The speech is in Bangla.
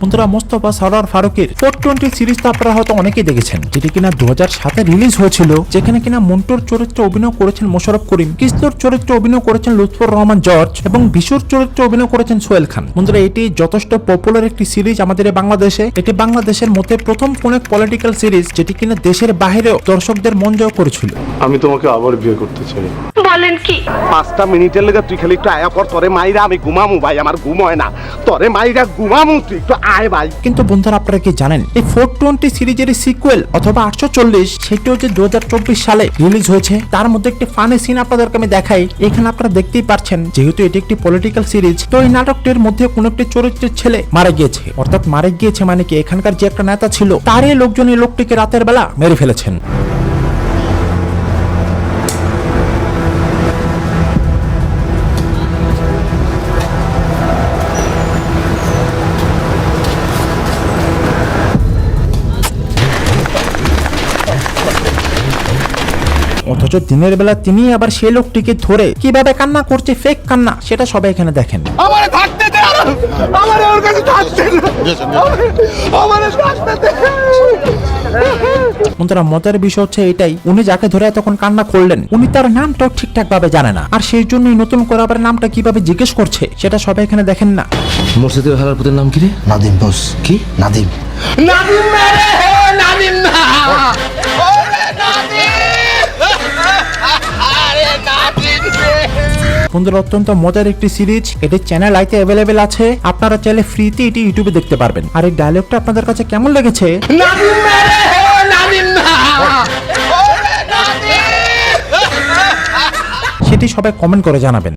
বন্ধুরা, মোস্তফা সরোয়ার ফারুকের 420 সিরিজ তো আপনারা হয়তো অনেকেই দেখেছেন, যেটি কিনা 2007-এ রিলিজ হয়েছিল, যেখানে কিনা মন্টুর চরিত্রে অভিনয় করেছেন মোশাররফ করিম, কৃষ্ণর চরিত্রে অভিনয় করেছেন লুৎফর রহমান জর্জ এবং বিশুর চরিত্রে অভিনয় করেছেন সোহেল খান। বন্ধুরা, এটি যথেষ্ট পপুলার একটি সিরিজ আমাদের বাংলাদেশে। এটি বাংলাদেশের মধ্যে প্রথম কোন এক পলিটিক্যাল সিরিজ যেটি কিনা দেশের বাইরেও দর্শকদের মন জয় করেছিল। আমি তোমাকে আবার বিয়ে করতে চাই। বলেন কি? 5টা মিনিটের লেগে তুই খালি একটু আয়া কর, তোরে মাইরা আমি ঘুমামু ভাই, আমার ঘুম হয় না, তোরে মাইরা ঘুমামু, তুই একটু আয় ভাই। কিন্তু বন্ধুরা, আপনারা কি জানেন এই 420 সিরিজের সিকুয়েল অথবা 840 সেটিও যে 2024 সালে রিলিজ হয়েছে। তার মধ্যে একটি ফানি সিন আপনাদেরকে আমি দেখাই। এখানে আপনারা দেখতেই পাচ্ছেন, যেহেতু এটি একটি পলিটিক্যাল সিরিজ, তো এই নাটকটির মধ্যে কোন একটি চরিত্রের ছেলে মারা গিয়েছে। অর্থাৎ মারা গিয়েছে মানে কি, এখানকার যে একটা নেতা ছিল তারই লোকজন এই লোকটিকে রাতের বেলা মেরে ফেলেছেন। অথচ দিনের বেলা তিনি আবার সেই লোকটিকে ধরে কিভাবে কান্না করছে, ফেক কান্না, সেটা সবাই এখানে দেখেন। আমারে থাকতে দে, আমারে ওর কাছে থাকতে দে, আমারে থাকতে দে। বন্ধুরা, মজার বিষয় হচ্ছে এটাই, উনি যাকে ধরে তখন কান্না করলেন উনি তার নামটাও ঠিকঠাক ভাবে জানে না, আর সেই জন্যই নতুন করে আবার নামটা কিভাবে জিজ্ঞেস করছে সেটা সবাই এখানে দেখেন না। মোর্শেদের হালার পুতের নাম কি রে? নাদিম বস। কি? নাদিম। নাদিম মেরে নাদিম না, ওরে নাদিম, আরে নাদিম রে। বন্ধুরা, অত্যন্ত মজার একটি সিরিজ। এটি চ্যানেল আইতে অ্যাভেলেবেল আছে, আপনারা চাইলে ফ্রিতে এটি ইউটিউবে দেখতে পারবেন। আর এই ডায়লগটা আপনাদের কাছে কেমন লেগেছে নাদিম মেরে নাদিম না, ওরে নাদিম। সেটি সবাই কমেন্ট করে জানাবেন।